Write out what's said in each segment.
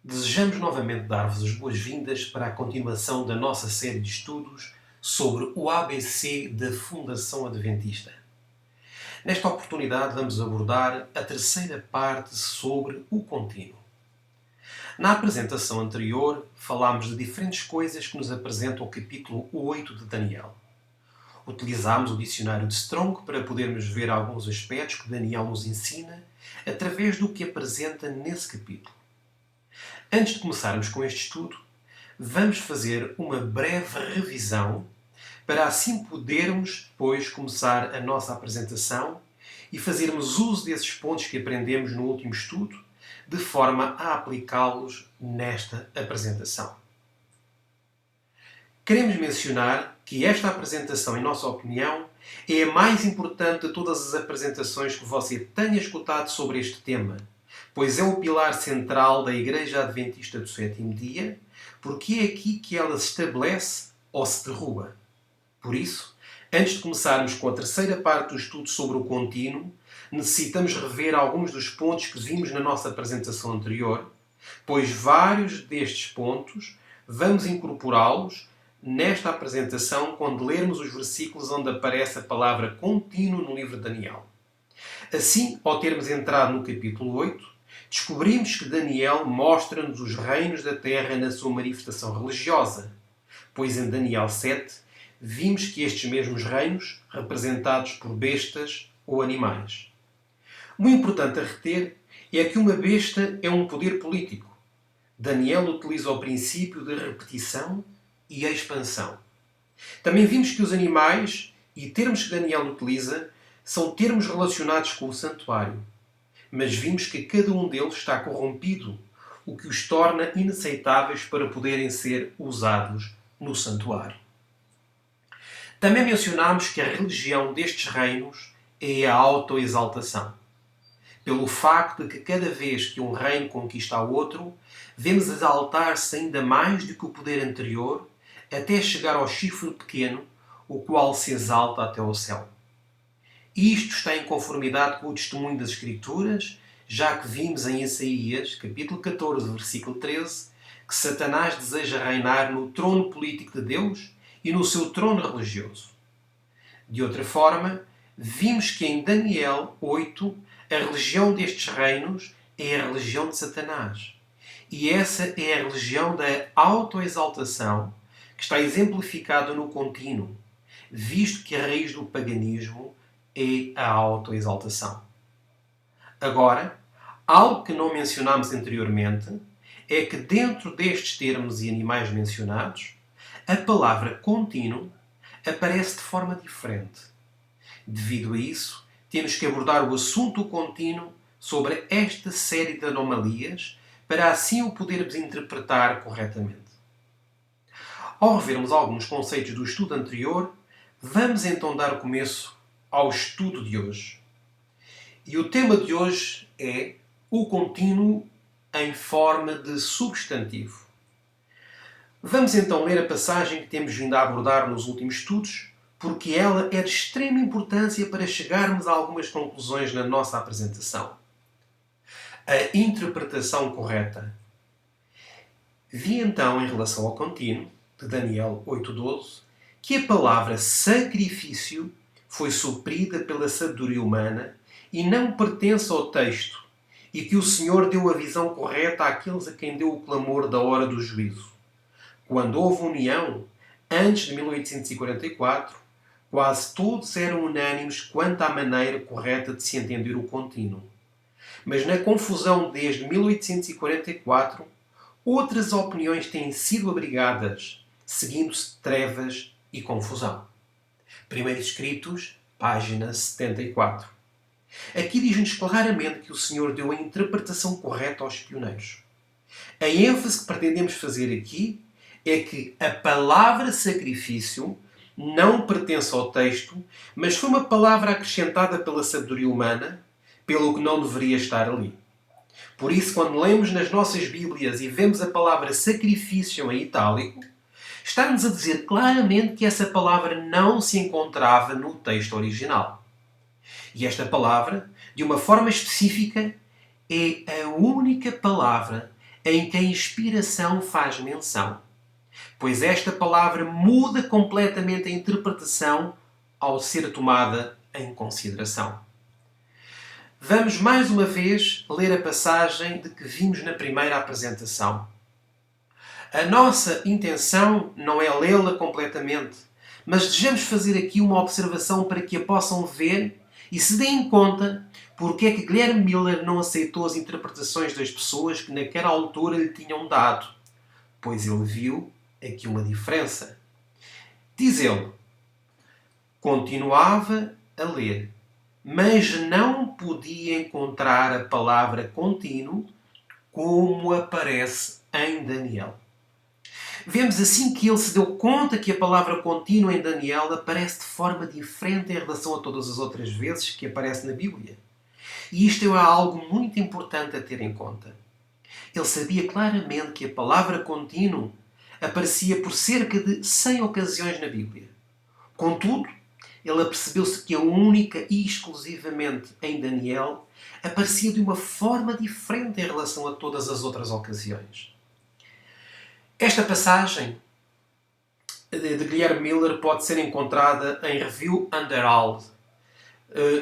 Desejamos novamente dar-vos as boas-vindas para a continuação da nossa série de estudos sobre o ABC da Fundação Adventista. Nesta oportunidade vamos abordar a terceira parte sobre o contínuo. Na apresentação anterior falámos de diferentes coisas que nos apresentam o capítulo 8 de Daniel. Utilizámos o dicionário de Strong para podermos ver alguns aspectos que Daniel nos ensina através do que apresenta nesse capítulo. Antes de começarmos com este estudo, vamos fazer uma breve revisão para assim podermos depois começar a nossa apresentação e fazermos uso desses pontos que aprendemos no último estudo, de forma a aplicá-los nesta apresentação. Queremos mencionar que esta apresentação, em nossa opinião, é a mais importante de todas as apresentações que você tenha escutado sobre este tema, pois é o pilar central da Igreja Adventista do Sétimo Dia, porque é aqui que ela se estabelece ou se derruba. Por isso, antes de começarmos com a terceira parte do estudo sobre o contínuo, necessitamos rever alguns dos pontos que vimos na nossa apresentação anterior, pois vários destes pontos vamos incorporá-los nesta apresentação quando lermos os versículos onde aparece a palavra contínuo no livro de Daniel. Assim, ao termos entrado no capítulo 8, descobrimos que Daniel mostra-nos os reinos da terra na sua manifestação religiosa, pois em Daniel 7 vimos que estes mesmos reinos, representados por bestas ou animais. Muito importante a reter é que uma besta é um poder político. Daniel utiliza o princípio de repetição e expansão. Também vimos que os animais e termos que Daniel utiliza são termos relacionados com o santuário, mas vimos que cada um deles está corrompido, o que os torna inaceitáveis para poderem ser usados no santuário. Também mencionámos que a religião destes reinos é a autoexaltação. Pelo facto de que cada vez que um reino conquista o outro, vemos exaltar-se ainda mais do que o poder anterior, até chegar ao chifre pequeno, o qual se exalta até ao céu. Isto está em conformidade com o testemunho das Escrituras, já que vimos em Isaías, capítulo 14, versículo 13, que Satanás deseja reinar no trono político de Deus e no seu trono religioso. De outra forma, vimos que em Daniel 8, a religião destes reinos é a religião de Satanás. E essa é a religião da autoexaltação, que está exemplificada no contínuo, visto que a raiz do paganismo é a autoexaltação. Agora, algo que não mencionámos anteriormente é que dentro destes termos e animais mencionados, a palavra contínuo aparece de forma diferente. Devido a isso, temos que abordar o assunto contínuo sobre esta série de anomalias para assim o podermos interpretar corretamente. Ao revermos alguns conceitos do estudo anterior, vamos então dar começo ao estudo de hoje. E o tema de hoje é o contínuo em forma de substantivo. Vamos então ler a passagem que temos vindo a abordar nos últimos estudos, porque ela é de extrema importância para chegarmos a algumas conclusões na nossa apresentação. A interpretação correta. Vi então, em relação ao contínuo, de Daniel 8:12, que a palavra sacrifício foi suprida pela sabedoria humana e não pertence ao texto, e que o Senhor deu a visão correta àqueles a quem deu o clamor da hora do juízo. Quando houve união, antes de 1844, quase todos eram unânimes quanto à maneira correta de se entender o contínuo. Mas na confusão desde 1844, outras opiniões têm sido abrigadas, seguindo-se trevas e confusão. Primeiros Escritos, página 74. Aqui diz-nos claramente que o Senhor deu a interpretação correta aos pioneiros. A ênfase que pretendemos fazer aqui é que a palavra sacrifício não pertence ao texto, mas foi uma palavra acrescentada pela sabedoria humana, pelo que não deveria estar ali. Por isso, quando lemos nas nossas Bíblias e vemos a palavra sacrifício em itálico, está-nos a dizer claramente que essa palavra não se encontrava no texto original. E esta palavra, de uma forma específica, é a única palavra em que a inspiração faz menção, pois esta palavra muda completamente a interpretação ao ser tomada em consideração. Vamos mais uma vez ler a passagem de que vimos na primeira apresentação. A nossa intenção não é lê-la completamente, mas desejamos fazer aqui uma observação para que a possam ver e se deem conta porque é que Guilherme Miller não aceitou as interpretações das pessoas que naquela altura lhe tinham dado, pois ele viu aqui uma diferença. Diz ele: continuava a ler, mas não podia encontrar a palavra contínuo como aparece em Daniel. Vemos assim que ele se deu conta que a palavra contínuo em Daniel aparece de forma diferente em relação a todas as outras vezes que aparece na Bíblia. E isto é algo muito importante a ter em conta. Ele sabia claramente que a palavra contínuo aparecia por cerca de 100 ocasiões na Bíblia. Contudo, ele apercebeu-se que a única e exclusivamente em Daniel aparecia de uma forma diferente em relação a todas as outras ocasiões. Esta passagem de Guilherme Miller pode ser encontrada em Review Underhauled,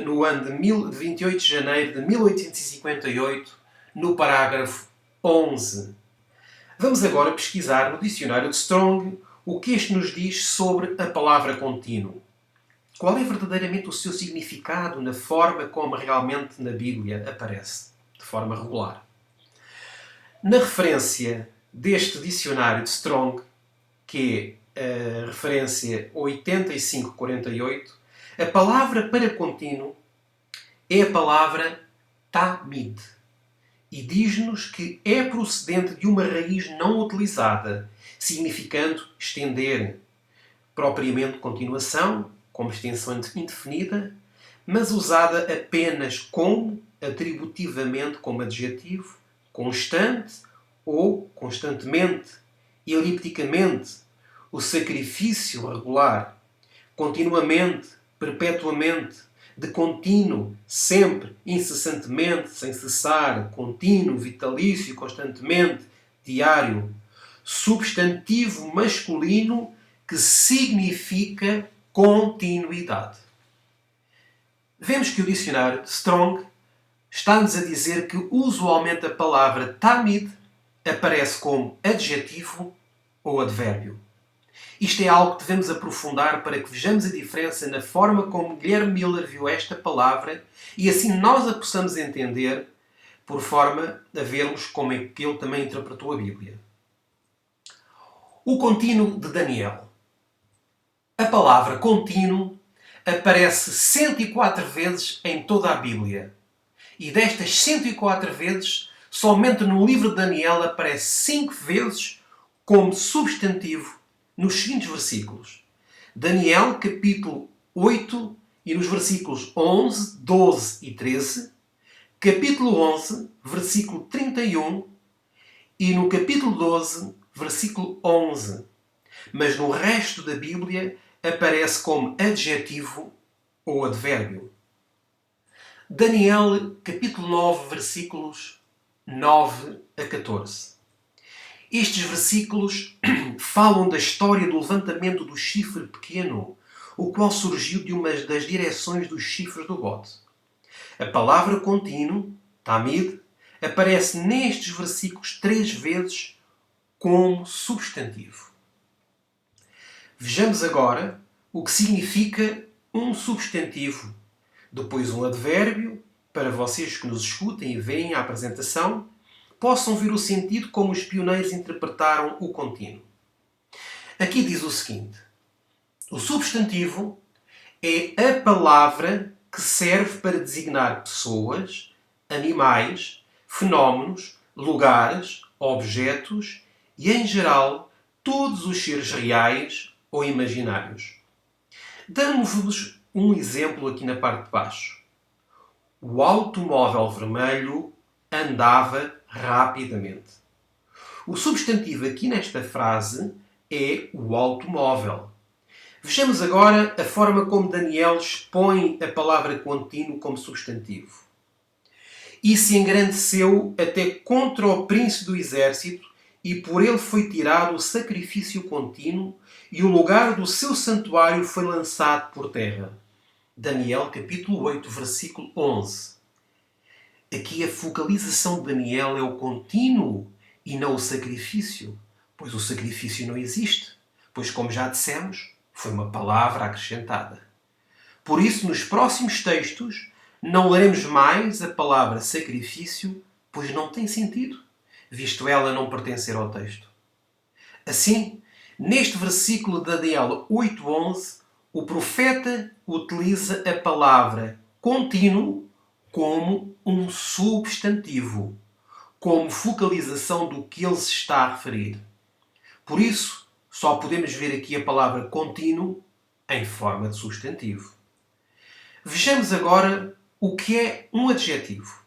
no ano de 28 de janeiro de 1858, no parágrafo 11. Vamos agora pesquisar no dicionário de Strong o que este nos diz sobre a palavra contínuo. Qual é verdadeiramente o seu significado na forma como realmente na Bíblia aparece, de forma regular? Na referência deste dicionário de Strong, que é a referência 8548, a palavra para contínuo é a palavra tamid e diz-nos que é procedente de uma raiz não utilizada, significando estender, propriamente continuação, como extensão indefinida, mas usada apenas como, atributivamente como adjetivo, constante ou constantemente, elipticamente, o sacrifício regular, continuamente, perpetuamente, de contínuo, sempre, incessantemente, sem cessar, contínuo, vitalício, constantemente, diário. Substantivo masculino que significa continuidade. Vemos que o dicionário de Strong está-nos a dizer que usualmente a palavra tamid aparece como adjetivo ou advérbio. Isto é algo que devemos aprofundar para que vejamos a diferença na forma como Guilherme Miller viu esta palavra e assim nós a possamos entender por forma a vermos como é que ele também interpretou a Bíblia. O contínuo de Daniel. A palavra contínuo aparece 104 vezes em toda a Bíblia. E destas 104 vezes, somente no livro de Daniel aparece 5 vezes como substantivo nos seguintes versículos. Daniel, capítulo 8, e nos versículos 11, 12 e 13. Capítulo 11, versículo 31. E no capítulo 12, versículo 11. Mas no resto da Bíblia aparece como adjetivo ou advérbio. Daniel, capítulo 9, versículos 9 a 14. Estes versículos falam da história do levantamento do chifre pequeno, o qual surgiu de uma das direções dos chifres do bote. A palavra contínuo, tamid, aparece nestes versículos 3 vezes como substantivo. Vejamos agora o que significa um substantivo, depois um advérbio, para vocês que nos escutem e veem a apresentação, possam ver o sentido como os pioneiros interpretaram o contínuo. Aqui diz o seguinte: o substantivo é a palavra que serve para designar pessoas, animais, fenómenos, lugares, objetos e, em geral, todos os seres reais ou imaginários. Damos-vos um exemplo aqui na parte de baixo. O automóvel vermelho andava rapidamente. O substantivo aqui nesta frase é o automóvel. Vejamos agora a forma como Daniel expõe a palavra contínuo como substantivo. e se engrandeceu até contra o príncipe do exército, e por ele foi tirado o sacrifício contínuo, e o lugar do seu santuário foi lançado por terra. Daniel capítulo 8, versículo 11. Aqui a focalização de Daniel é o contínuo e não o sacrifício, pois o sacrifício não existe, pois, como já dissemos, foi uma palavra acrescentada. Por isso, nos próximos textos, não leremos mais a palavra sacrifício, pois não tem sentido, visto ela não pertencer ao texto. Assim, neste versículo de Daniel 8:11, o profeta utiliza a palavra contínuo como um substantivo, como focalização do que ele se está a referir. Por isso, só podemos ver aqui a palavra contínuo em forma de substantivo. Vejamos agora o que é um adjetivo.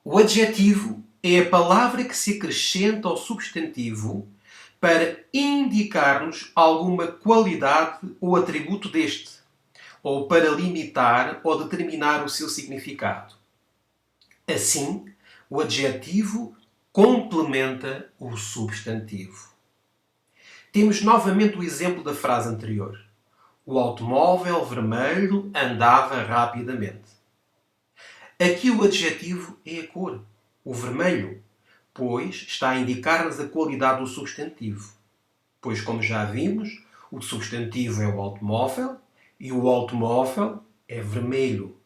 O adjetivo é a palavra que se acrescenta ao substantivo para indicar-nos alguma qualidade ou atributo deste, ou para limitar ou determinar o seu significado. Assim, o adjetivo complementa o substantivo. Temos novamente o exemplo da frase anterior. O automóvel vermelho andava rapidamente. Aqui o adjetivo é a cor, o vermelho, pois está a indicar-nos a qualidade do substantivo. Pois, como já vimos, o substantivo é o automóvel e o automóvel é vermelho.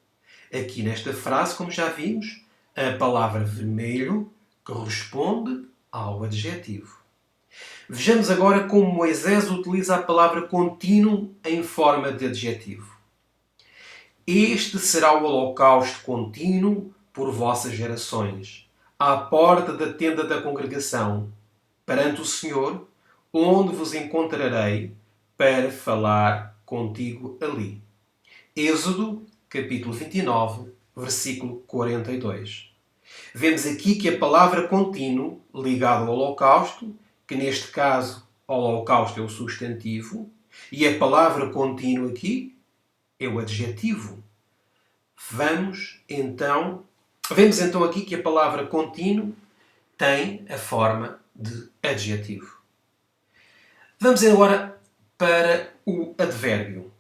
Aqui nesta frase, como já vimos, a palavra vermelho corresponde ao adjetivo. Vejamos agora como Moisés utiliza a palavra contínuo em forma de adjetivo. Este será o holocausto contínuo por vossas gerações, à porta da tenda da congregação, perante o Senhor, onde vos encontrarei para falar contigo ali. Êxodo, capítulo 29, versículo 42. Vemos aqui que a palavra contínuo, ligada ao holocausto, que neste caso o holocausto é o substantivo, e a palavra contínuo aqui é o adjetivo. Vemos então aqui que a palavra contínuo tem a forma de adjetivo. Vamos agora para o advérbio.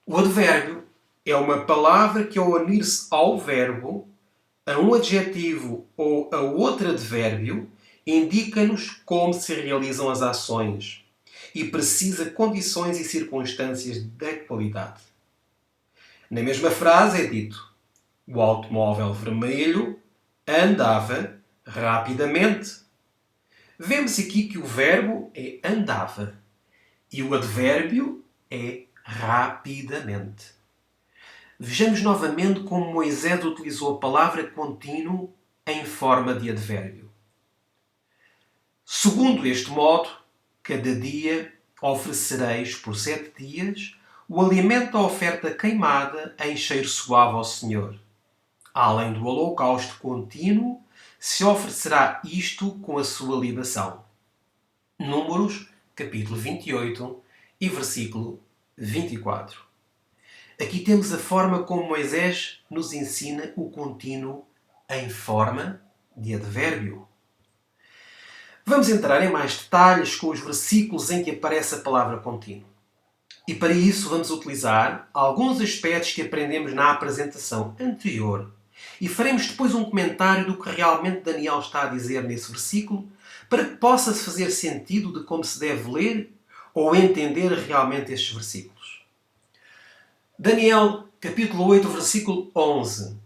O advérbio é uma palavra que, ao unir-se ao verbo, a um adjetivo ou a outro advérbio, indica-nos como se realizam as ações e precisa condições e circunstâncias da qualidade. Na mesma frase é dito: o automóvel vermelho andava rapidamente. Vemos aqui que o verbo é andava e o advérbio é rapidamente. Vejamos novamente como Moisés utilizou a palavra contínuo em forma de advérbio. Segundo este modo, cada dia oferecereis por 7 dias o alimento da oferta queimada em cheiro suave ao Senhor. Além do holocausto contínuo, se oferecerá isto com a sua libação. Números, capítulo 28 e versículo 24. Aqui temos a forma como Moisés nos ensina o contínuo em forma de advérbio. Vamos entrar em mais detalhes com os versículos em que aparece a palavra contínuo. E para isso vamos utilizar alguns aspectos que aprendemos na apresentação anterior e faremos depois um comentário do que realmente Daniel está a dizer nesse versículo para que possa fazer sentido de como se deve ler ou entender realmente estes versículos. Daniel, capítulo 8, versículo 11.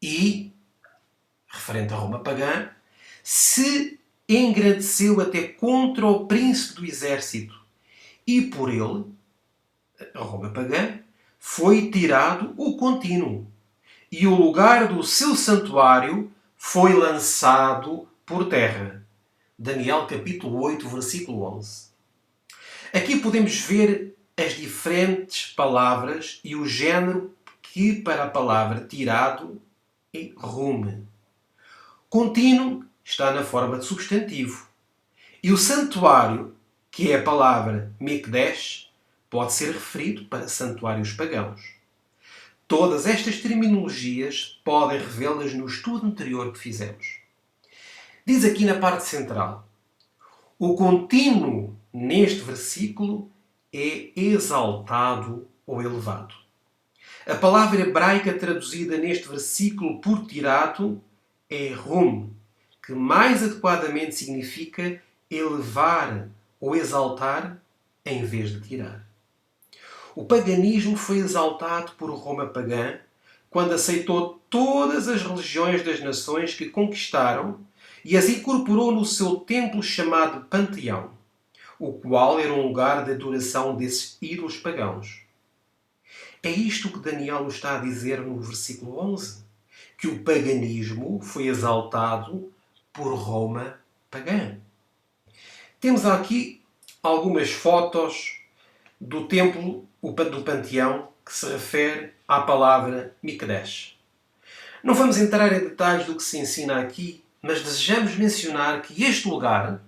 E, referente a Roma pagã, se engrandeceu até contra o príncipe do exército, e por ele, a Roma pagã, foi tirado o contínuo, e o lugar do seu santuário foi lançado por terra. Daniel, capítulo 8, versículo 11. Aqui podemos ver as diferentes palavras e o género que para a palavra tirado é rume. Contínuo está na forma de substantivo. E o santuário, que é a palavra Mikdash, pode ser referido para santuários pagãos. Todas estas terminologias podem revê-las no estudo anterior que fizemos. Diz aqui na parte central: o contínuo neste versículo é exaltado ou elevado. A palavra hebraica traduzida neste versículo por tirado é rum, que mais adequadamente significa elevar ou exaltar em vez de tirar. O paganismo foi exaltado por Roma pagã quando aceitou todas as religiões das nações que conquistaram e as incorporou no seu templo chamado Panteão, o qual era um lugar de adoração desses ídolos pagãos. É isto que Daniel nos está a dizer no versículo 11, que o paganismo foi exaltado por Roma pagã. Temos aqui algumas fotos do templo do Panteão que se refere à palavra Mikdash. Não vamos entrar em detalhes do que se ensina aqui, mas desejamos mencionar que este lugar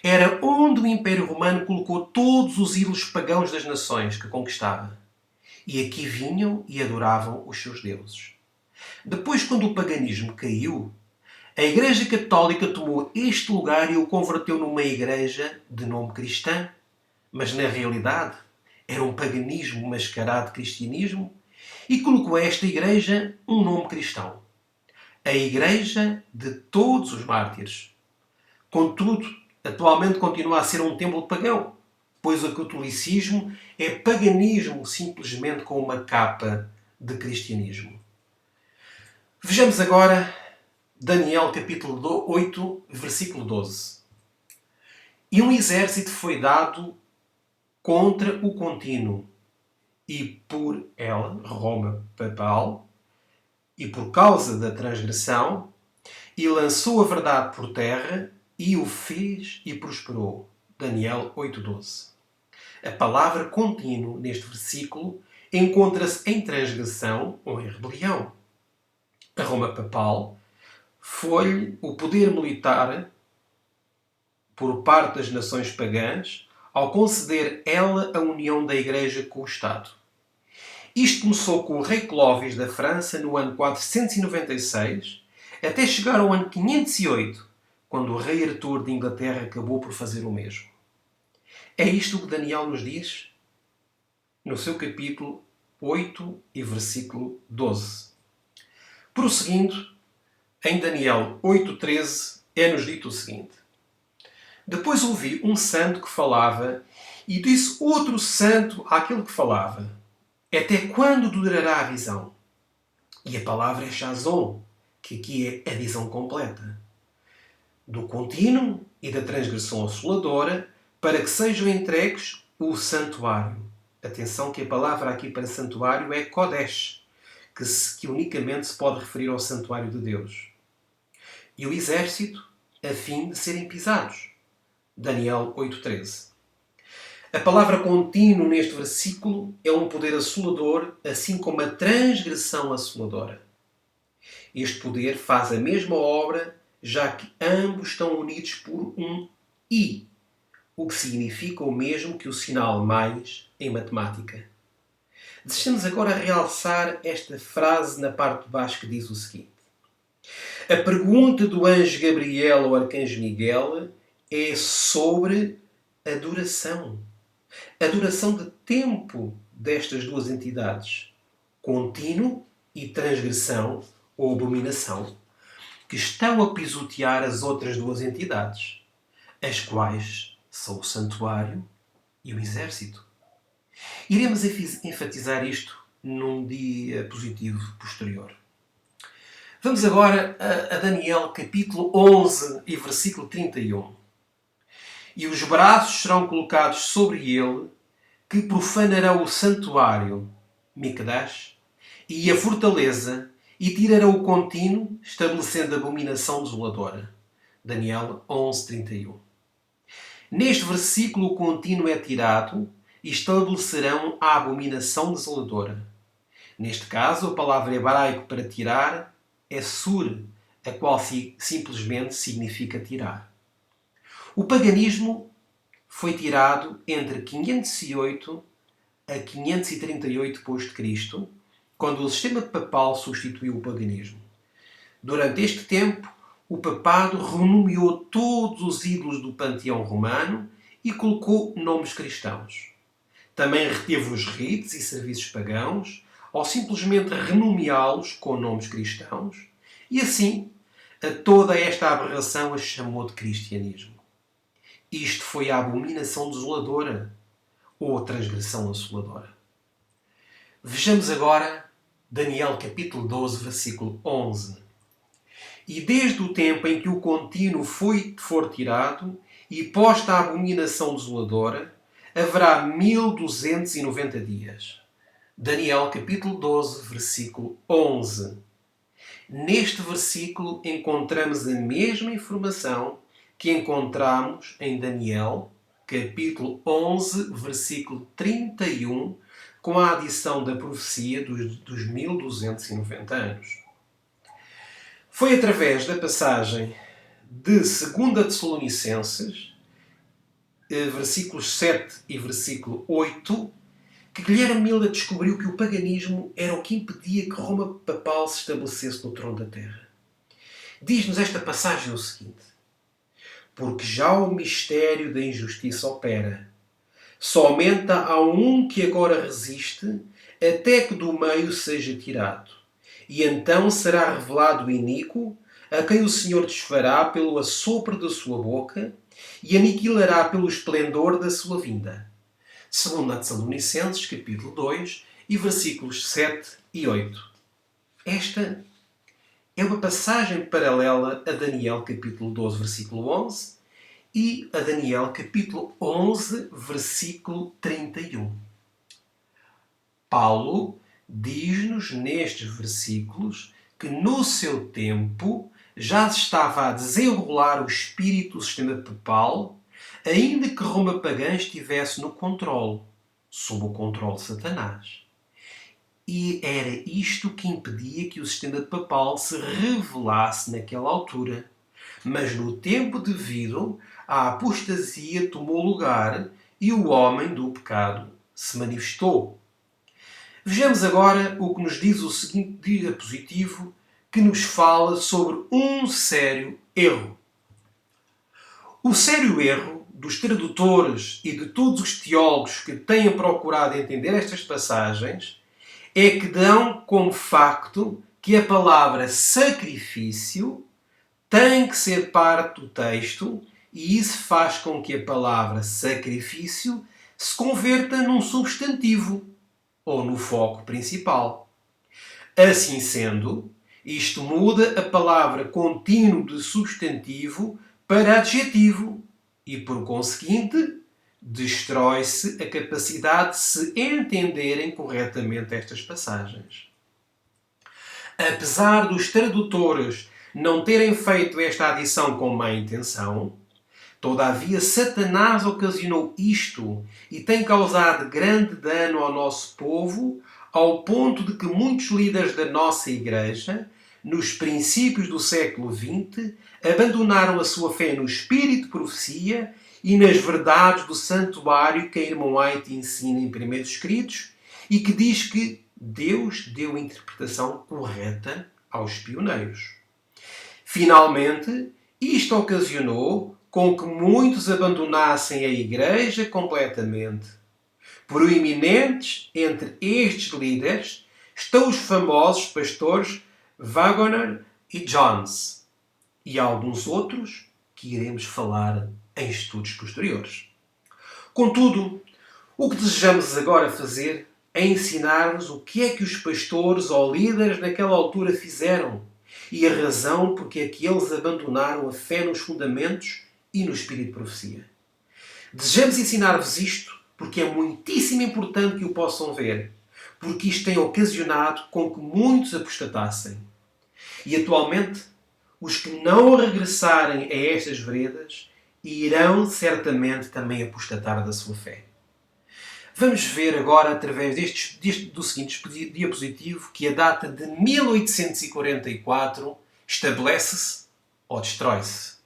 era onde o Império Romano colocou todos os ídolos pagãos das nações que conquistava. E aqui vinham e adoravam os seus deuses. Depois, quando o paganismo caiu, a Igreja Católica tomou este lugar e o converteu numa igreja de nome cristã, mas na realidade era um paganismo mascarado de cristianismo, e colocou a esta igreja um nome cristão: a Igreja de Todos os Mártires. Contudo, atualmente continua a ser um templo pagão, pois o catolicismo é paganismo simplesmente com uma capa de cristianismo. Vejamos agora Daniel capítulo 8, versículo 12. E um exército foi dado contra o contínuo, e por ela, Roma papal, e por causa da transgressão, e lançou a verdade por terra, e o fez e prosperou. Daniel 8:12. A palavra contínuo neste versículo encontra-se em transgressão ou em rebelião. A Roma papal foi o poder militar por parte das nações pagãs ao conceder ela a união da Igreja com o Estado. Isto começou com o rei Clovis da França no ano 496, até chegar ao ano 508, quando o rei Artur de Inglaterra acabou por fazer o mesmo. É isto que Daniel nos diz no seu capítulo 8 e versículo 12. Prosseguindo, em Daniel 8:13 é-nos dito o seguinte: depois ouvi um santo que falava, e disse outro santo àquele que falava: até quando durará a visão? E a palavra é Shazon, que aqui é a visão completa. Do contínuo e da transgressão assoladora, para que sejam entregues o santuário. Atenção que a palavra aqui para santuário é Kodesh, que unicamente se pode referir ao santuário de Deus. E o exército, a fim de serem pisados. Daniel 8:13. A palavra contínuo neste versículo é um poder assolador, assim como a transgressão assoladora. Este poder faz a mesma obra, já que ambos estão unidos por um I, o que significa o mesmo que o sinal mais em matemática. Desejamos agora realçar esta frase na parte de baixo que diz o seguinte: a pergunta do anjo Gabriel ao arcanjo Miguel é sobre a duração. A duração de tempo destas duas entidades, contínuo e transgressão ou abominação, que estão a pisotear as outras duas entidades, as quais são o santuário e o exército. Iremos enfatizar isto num dia positivo posterior. Vamos agora a Daniel capítulo 11 e versículo 31. E os braços serão colocados sobre ele, que profanará o santuário, Mikdash, e a fortaleza, e tirará o contínuo, estabelecendo a abominação desoladora. Daniel 11:31. Neste versículo o contínuo é tirado e estabelecerão a abominação desoladora. Neste caso, a palavra hebraica para tirar é sur, a qual simplesmente significa tirar. O paganismo foi tirado entre 508 a 538 d.C. quando o sistema papal substituiu o paganismo. Durante este tempo, o papado renomeou todos os ídolos do panteão romano e colocou nomes cristãos. Também reteve os ritos e serviços pagãos, ou simplesmente renomeá-los com nomes cristãos, e assim, a toda esta aberração a chamou de cristianismo. Isto foi a abominação desoladora, ou a transgressão assoladora. Vejamos agora Daniel capítulo 12, versículo 11. E desde o tempo em que o contínuo for tirado e posta a abominação desoladora, haverá 1290 dias. Daniel capítulo 12, versículo 11. Neste versículo encontramos a mesma informação que encontramos em Daniel capítulo 11, versículo 31, com a adição da profecia dos 1290 anos. Foi através da passagem de 2 Tessalonicenses, versículos 7 e versículo 8, que Guilherme Miller descobriu que o paganismo era o que impedia que Roma papal se estabelecesse no trono da terra. Diz-nos esta passagem o seguinte: porque já o mistério da injustiça opera. Somente há um que agora resiste, até que do meio seja tirado. E então será revelado o iníquo, a quem o Senhor desfará pelo assopro da sua boca e aniquilará pelo esplendor da sua vinda. 2 Tessalonicenses, capítulo 2, e versículos 7 e 8. Esta é uma passagem paralela a Daniel, capítulo 12, versículo 11, e a Daniel, capítulo 11, versículo 31. Paulo diz-nos nestes versículos que no seu tempo já se estava a desenrolar o espírito do sistema papal, ainda que Roma pagã estivesse no controle, sob o controle de Satanás. E era isto que impedia que o sistema papal se revelasse naquela altura. Mas no tempo devido, a apostasia tomou lugar e o homem do pecado se manifestou. Vejamos agora o que nos diz o seguinte diapositivo, que nos fala sobre um sério erro. O sério erro dos tradutores e de todos os teólogos que tenham procurado entender estas passagens é que dão como facto que a palavra sacrifício tem que ser parte do texto, e isso faz com que a palavra sacrifício se converta num substantivo, ou no foco principal. Assim sendo, isto muda a palavra contínuo de substantivo para adjetivo e, por conseguinte, destrói-se a capacidade de se entenderem corretamente estas passagens. Apesar dos tradutores não terem feito esta adição com má intenção, todavia Satanás ocasionou isto e tem causado grande dano ao nosso povo, ao ponto de que muitos líderes da nossa Igreja, nos princípios do século XX, abandonaram a sua fé no espírito de profecia e nas verdades do santuário que a irmã White ensina em primeiros escritos e que diz que Deus deu a interpretação correta aos pioneiros. Finalmente, isto ocasionou com que muitos abandonassem a Igreja completamente. Proeminentes entre estes líderes estão os famosos pastores Waggoner e Jones, e alguns outros que iremos falar em estudos posteriores. Contudo, o que desejamos agora fazer é ensinar-vos o que é que os pastores ou líderes naquela altura fizeram e a razão porque é que eles abandonaram a fé nos fundamentos e no espírito de profecia. Desejamos ensinar-vos isto porque é muitíssimo importante que o possam ver, porque isto tem ocasionado com que muitos apostatassem. E atualmente, os que não regressarem a estas veredas irão certamente também apostatar da sua fé. Vamos ver agora, através do seguinte diapositivo, que a data de 1844 estabelece-se ou destrói-se.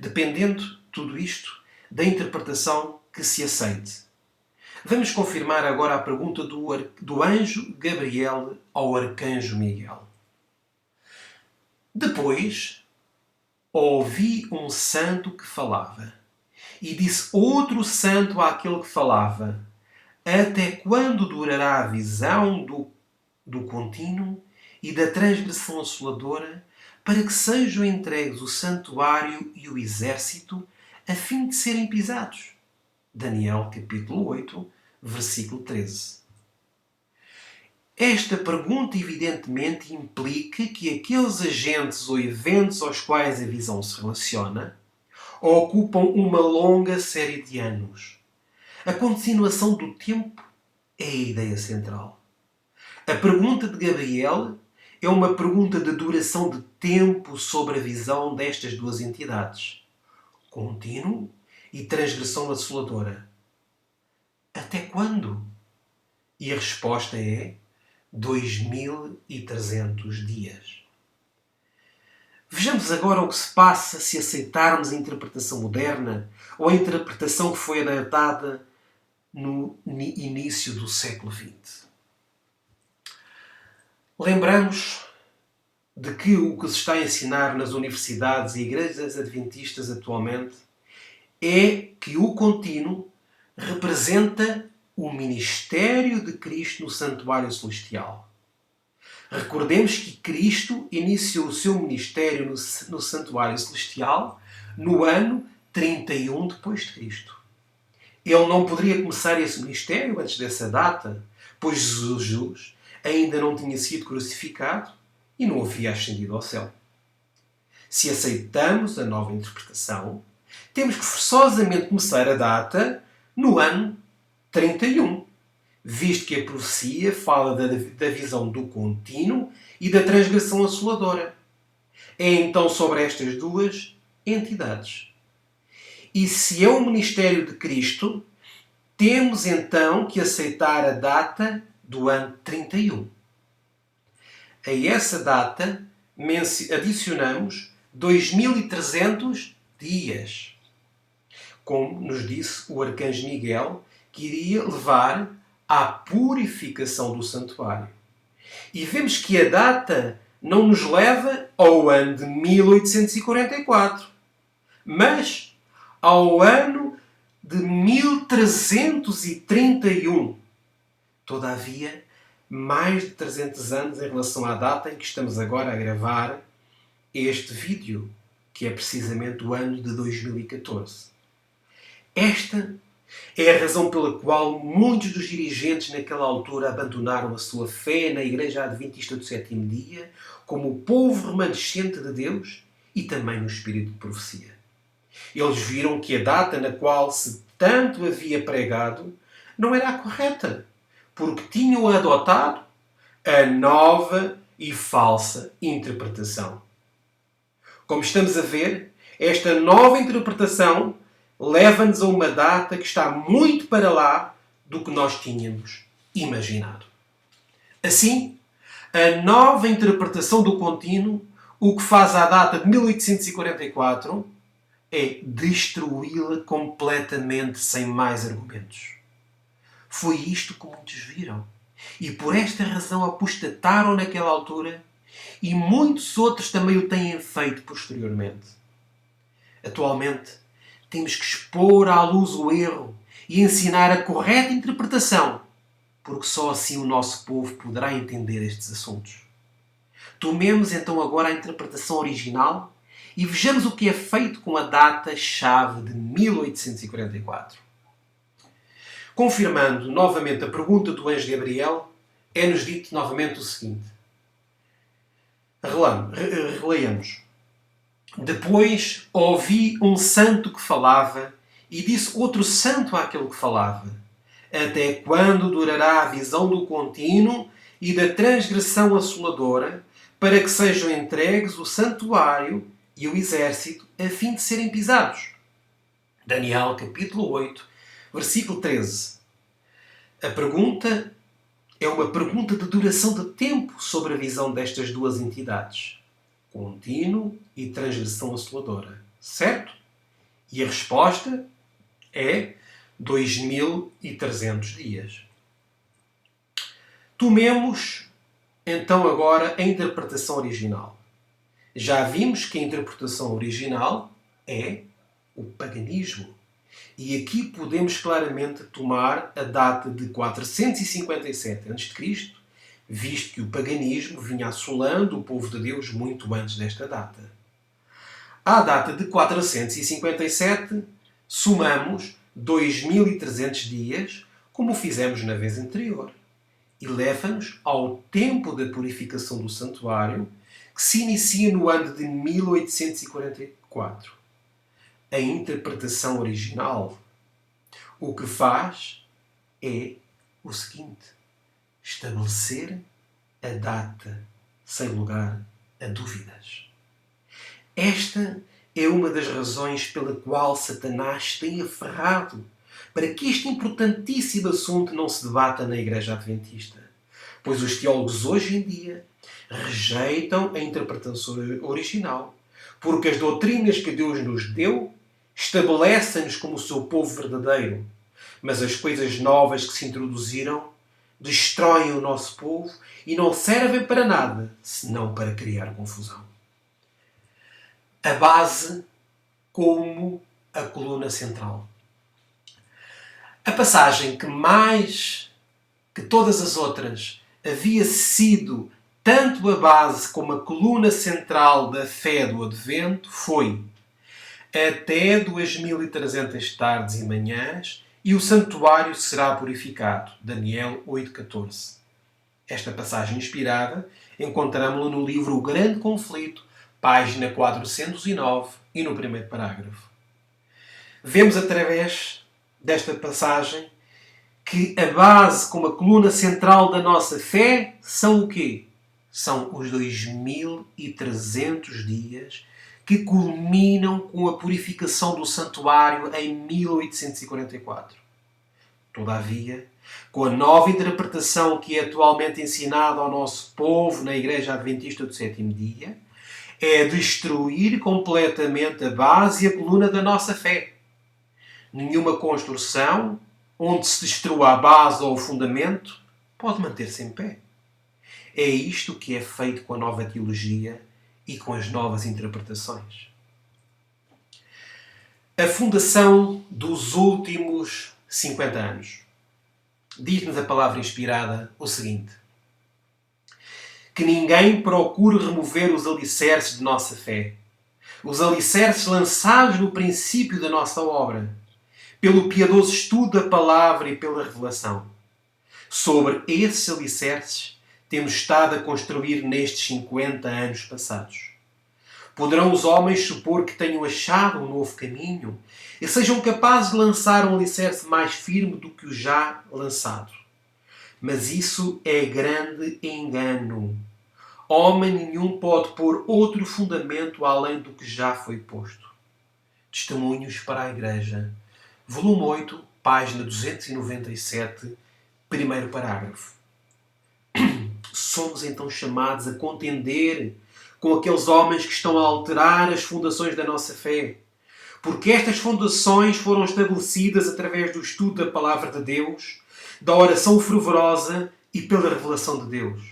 Dependendo, tudo isto, da interpretação que se aceite. Vamos confirmar agora a pergunta do anjo Gabriel ao arcanjo Miguel. Depois, ouvi um santo que falava, e disse outro santo àquele que falava: até quando durará a visão do contínuo e da transgressão assoladora, para que sejam entregues o santuário e o exército, a fim de serem pisados? Daniel, capítulo 8, versículo 13. Esta pergunta, evidentemente, implica que aqueles agentes ou eventos aos quais a visão se relaciona ocupam uma longa série de anos. A continuação do tempo é a ideia central. A pergunta de Gabriel é uma pergunta de duração de tempo sobre a visão destas duas entidades, contínuo e transgressão assoladora. Até quando? E a resposta é 2300 dias. Vejamos agora o que se passa se aceitarmos a interpretação moderna ou a interpretação que foi adaptada no início do século XX. Lembramos de que o que se está a ensinar nas universidades e igrejas adventistas atualmente é que o contínuo representa o ministério de Cristo no santuário celestial. Recordemos que Cristo iniciou o seu ministério no santuário celestial no ano 31 depois de Cristo. Ele não poderia começar esse ministério antes dessa data, pois Jesus ainda não tinha sido crucificado e não havia ascendido ao céu. Se aceitamos a nova interpretação, temos que forçosamente começar a data no ano 31, visto que a profecia fala da visão do contínuo e da transgressão assoladora. É então sobre estas duas entidades. E se é o ministério de Cristo, temos então que aceitar a data do ano 31. A essa data adicionamos 2300 dias. Como nos disse o arcanjo Miguel, que iria levar à purificação do santuário. E vemos que a data não nos leva ao ano de 1844, mas ao ano de 1331. Todavia, mais de 300 anos em relação à data em que estamos agora a gravar este vídeo, que é precisamente o ano de 2014. Esta é a razão pela qual muitos dos dirigentes naquela altura abandonaram a sua fé na Igreja Adventista do Sétimo Dia como o povo remanescente de Deus e também no espírito de profecia. Eles viram que a data na qual se tanto havia pregado não era a correta, porque tinham adotado a nova e falsa interpretação. Como estamos a ver, esta nova interpretação leva-nos a uma data que está muito para lá do que nós tínhamos imaginado. Assim, a nova interpretação do contínuo, o que faz à data de 1844, é destruí-la completamente sem mais argumentos. Foi isto que muitos viram. E por esta razão apostataram naquela altura e muitos outros também o têm feito posteriormente. Atualmente, temos que expor à luz o erro e ensinar a correta interpretação, porque só assim o nosso povo poderá entender estes assuntos. Tomemos então agora a interpretação original e vejamos o que é feito com a data-chave de 1844. Confirmando novamente a pergunta do anjo Gabriel, é-nos dito novamente o seguinte. Releiamos. Depois ouvi um santo que falava e disse outro santo àquele que falava: até quando durará a visão do contínuo e da transgressão assoladora, para que sejam entregues o santuário e o exército, a fim de serem pisados? Daniel, capítulo 8, versículo 13. A pergunta é uma pergunta de duração de tempo sobre a visão destas duas entidades, contínuo e transgressão assoladora. Certo? E a resposta é 2.300 dias. Tomemos, então, agora a interpretação original. Já vimos que a interpretação original é o paganismo. E aqui podemos claramente tomar a data de 457 a.C., visto que o paganismo vinha assolando o povo de Deus muito antes desta data. À data de 457, somamos 2.300 dias, como fizemos na vez anterior, e leva-nos ao tempo da purificação do santuário, que se inicia no ano de 1844. A interpretação original o que faz é o seguinte: estabelecer a data sem lugar a dúvidas. Esta é uma das razões pela qual Satanás tem aferrado para que este importantíssimo assunto não se debata na Igreja Adventista, pois os teólogos hoje em dia rejeitam a interpretação original, porque as doutrinas que Deus nos deu estabelecem-nos como o seu povo verdadeiro, mas as coisas novas que se introduziram destroem o nosso povo e não servem para nada, senão para criar confusão. A base como a coluna central. A passagem que mais que todas as outras havia sido tanto a base como a coluna central da fé do Advento foi: até 2.300 tardes e manhãs e o santuário será purificado. Daniel 8,14. Esta passagem inspirada encontramos-la no livro O Grande Conflito, página 409 e no primeiro parágrafo. Vemos através desta passagem que a base como a coluna central da nossa fé são o quê? São os 2.300 dias que culminam com a purificação do santuário em 1844. Todavia, com a nova interpretação que é atualmente ensinada ao nosso povo na Igreja Adventista do Sétimo Dia, é destruir completamente a base e a coluna da nossa fé. Nenhuma construção onde se destrua a base ou o fundamento pode manter-se em pé. É isto que é feito com a nova teologia e com as novas interpretações. A fundação dos últimos 50 anos. Diz-nos a palavra inspirada o seguinte: que ninguém procure remover os alicerces de nossa fé, os alicerces lançados no princípio da nossa obra, pelo piedoso estudo da palavra e pela revelação. Sobre esses alicerces temos estado a construir nestes 50 anos passados. Poderão os homens supor que tenham achado um novo caminho e sejam capazes de lançar um alicerce mais firme do que o já lançado. Mas isso é grande engano. Homem nenhum pode pôr outro fundamento além do que já foi posto. Testemunhos para a Igreja, volume 8, página 297, primeiro parágrafo. Somos então chamados a contender com aqueles homens que estão a alterar as fundações da nossa fé, porque estas fundações foram estabelecidas através do estudo da Palavra de Deus, da oração fervorosa e pela revelação de Deus.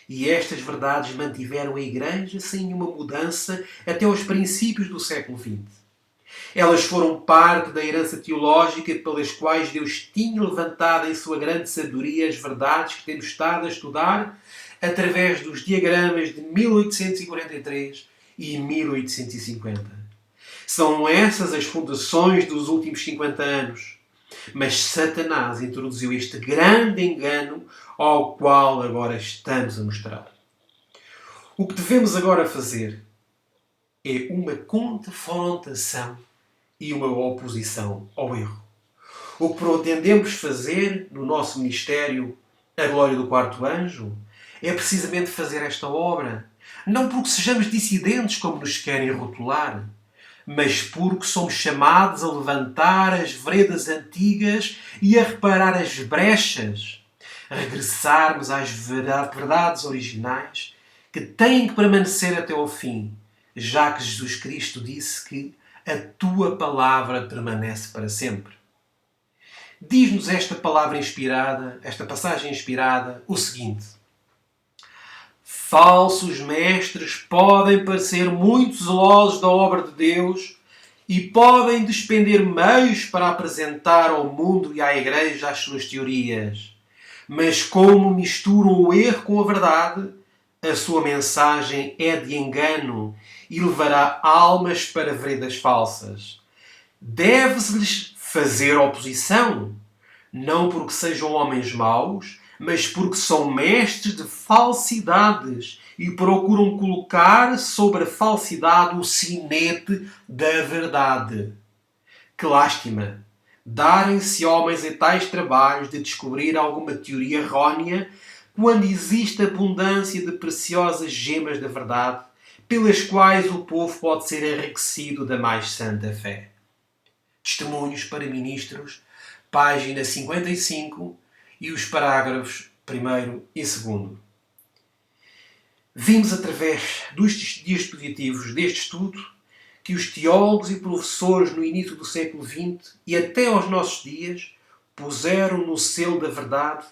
E estas verdades mantiveram a Igreja sem nenhuma mudança até aos princípios do século XX. Elas foram parte da herança teológica pelas quais Deus tinha levantado em sua grande sabedoria as verdades que temos estado a estudar através dos diagramas de 1843 e 1850. São essas as fundações dos últimos 50 anos. Mas Satanás introduziu este grande engano ao qual agora estamos a mostrar. O que devemos agora fazer é uma confrontação e uma oposição ao erro. O que pretendemos fazer no nosso ministério, a glória do quarto anjo, é precisamente fazer esta obra. Não porque sejamos dissidentes, como nos querem rotular, mas porque somos chamados a levantar as veredas antigas e a reparar as brechas, a regressarmos às verdades originais que têm que permanecer até ao fim, já que Jesus Cristo disse que a tua palavra permanece para sempre. diz-nos esta palavra inspirada, esta passagem inspirada, o seguinte: falsos mestres podem parecer muito zelosos da obra de Deus e podem despender meios para apresentar ao mundo e à Igreja as suas teorias. Mas como misturam o erro com a verdade, a sua mensagem é de engano e levará almas para veredas falsas. Deve-se-lhes fazer oposição, não porque sejam homens maus, mas porque são mestres de falsidades e procuram colocar sobre a falsidade o sinete da verdade. Que lástima! Darem-se homens a tais trabalhos de descobrir alguma teoria errónea quando existe abundância de preciosas gemas da verdade pelas quais o povo pode ser enriquecido da mais santa fé. Testemunhos para Ministros, página 55 e os parágrafos 1º e 2º. Vimos através dos dispositivos deste estudo que os teólogos e professores no início do século XX e até aos nossos dias puseram no selo da verdade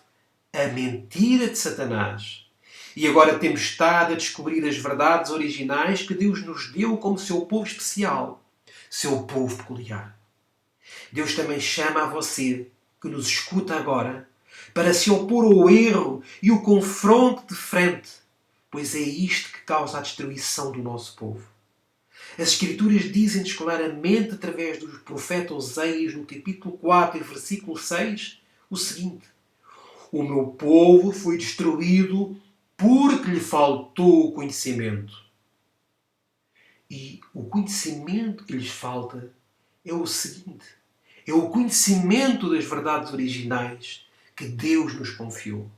a mentira de Satanás. E agora temos estado a descobrir as verdades originais que Deus nos deu como seu povo especial, seu povo peculiar. Deus também chama a você, que nos escuta agora, para se opor ao erro e o confronto de frente, pois é isto que causa a destruição do nosso povo. As Escrituras dizem-nos claramente, através do profeta Oséias, no capítulo 4 e versículo 6, o seguinte: o meu povo foi destruído porque lhe faltou o conhecimento. E o conhecimento que lhes falta é o seguinte: é o conhecimento das verdades originais que Deus nos confiou.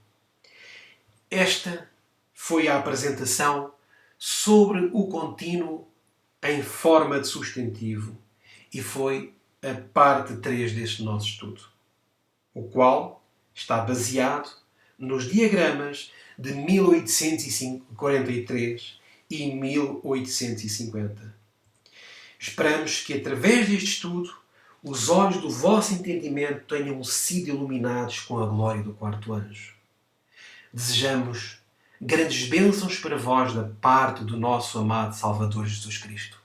Esta foi a apresentação sobre o contínuo em forma de substantivo e foi a parte 3 deste nosso estudo, o qual está baseado nos diagramas de 1843 e 1850. Esperamos que, através deste estudo, os olhos do vosso entendimento tenham sido iluminados com a glória do quarto anjo. Desejamos grandes bênçãos para vós da parte do nosso amado Salvador Jesus Cristo.